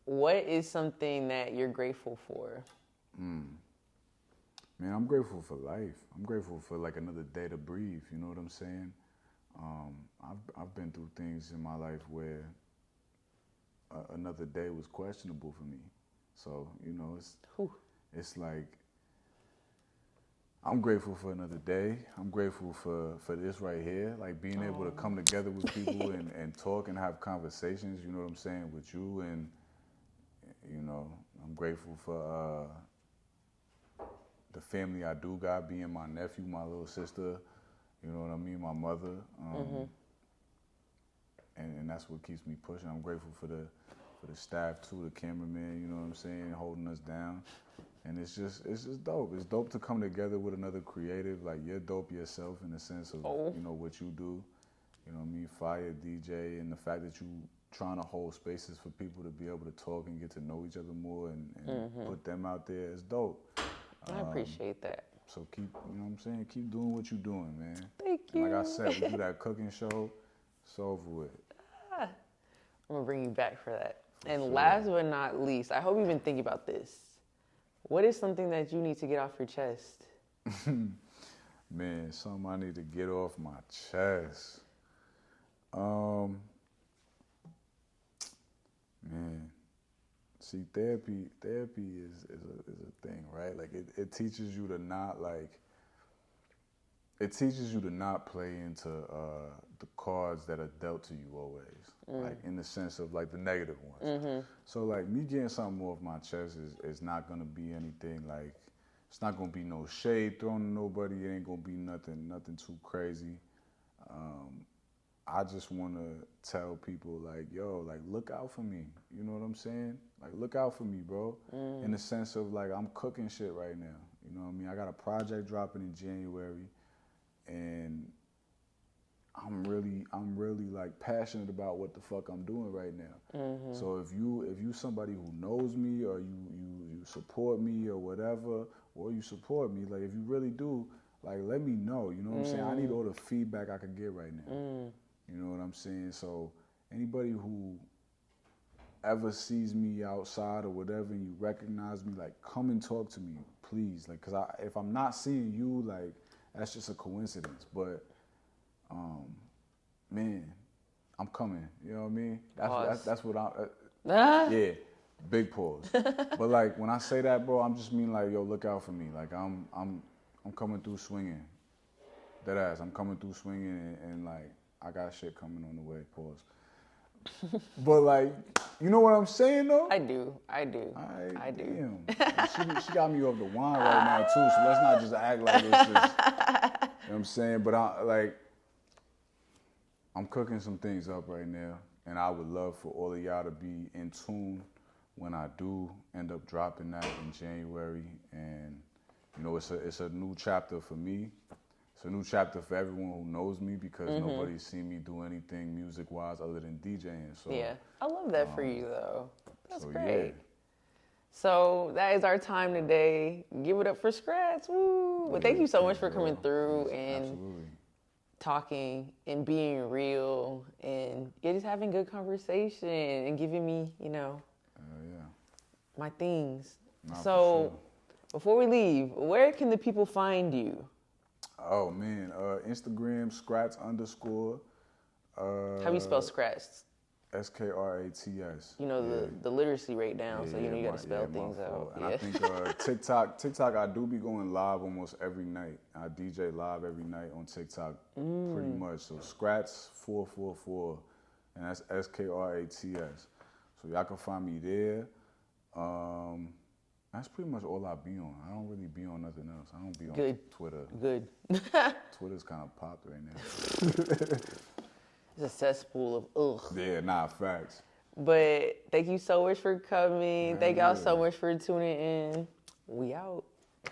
what is something that you're grateful for? Man, I'm grateful for life. I'm grateful for like another day to breathe. You know what I'm saying? I've been through things in my life where another day was questionable for me. So, you know, it's like, I'm grateful for another day. I'm grateful for this right here, like being able to come together with people and talk and have conversations, you know what I'm saying, with you. And, you know, I'm grateful for the family I do got, being my nephew, my little sister, you know what I mean, my mother. And that's what keeps me pushing. I'm grateful for for the staff too, the cameraman, you know what I'm saying, holding us down. And it's just dope. It's dope to come together with another creative. Like, you're dope yourself in the sense of, you know, what you do. You know what I mean? Fire DJ, and the fact that you trying to hold spaces for people to be able to talk and get to know each other more and put them out there is dope. I appreciate that. So keep, you know what I'm saying? Keep doing what you're doing, man. Thank you. And like I said, we do that cooking show. It's over with. I'm gonna bring you back for that. And last but not least, I hope you've been thinking about this. What is something that you need to get off your chest? Man, something I need to get off my chest. Man, see, therapy is a thing, right? Like, it teaches you to not, like, it teaches you to not play into the cards that are dealt to you always, like, in the sense of, like, the negative ones. So, like, me getting something off my chest is not gonna be anything, like, it's not gonna be no shade thrown to nobody. It ain't gonna be nothing too crazy. I just want to tell people, like, yo, like, look out for me. You know what I'm saying? Like, look out for me, bro. In the sense of, like, I'm cooking shit right now. You know what I mean? I got a project dropping in January, and I'm really like passionate about what the fuck I'm doing right now. So if you somebody who knows me, or you support me or whatever, or you support me, like, if you really do, like, let me know. You know what I'm saying? I need all the feedback I can get right now. You know what I'm saying? So anybody who ever sees me outside or whatever, and you recognize me, like, come and talk to me, please. Like, cause if I'm not seeing you, like, that's just a coincidence. But, man, I'm coming. You know what I mean? That's what yeah, big pause. But, like, when I say that, bro, I'm just mean, like, yo, look out for me. Like, I'm coming through swinging. Deadass, I'm coming through swinging, and like, I got shit coming on the way, pause. But, like, you know what I'm saying, though? I do. Damn. She got me off the wine right now, too, so let's not just act like it's just, you know what I'm saying? But, I'm cooking some things up right now, and I would love for all of y'all to be in tune when I do end up dropping that in January. And, you know, it's a new chapter for me. It's a new chapter for everyone who knows me, because nobody's seen me do anything music-wise other than DJing. So yeah, I love that for you, though. That's great. Yeah. So that is our time today. Give it up for SKRATS. Woo! Well, thank you so much for coming through and talking and being real and just having good conversation and giving me, you know, my things. So before we leave, where can the people find you? Oh, man. Instagram, SKRATS _. How do you spell SKRATS? SKRATS. You know, the literacy rate down, so, you know, you got to spell things out. And I think TikTok, I do be going live almost every night. I DJ live every night on TikTok, pretty much. So SKRATS 444, and that's SKRATS. So y'all can find me there. That's pretty much all I be on. I don't really be on nothing else. I don't be on Twitter. Good. Twitter's kind of popped right now. It's a cesspool of ugh. Yeah, nah, facts. But thank you so much for coming. Thank y'all so much for tuning in. We out.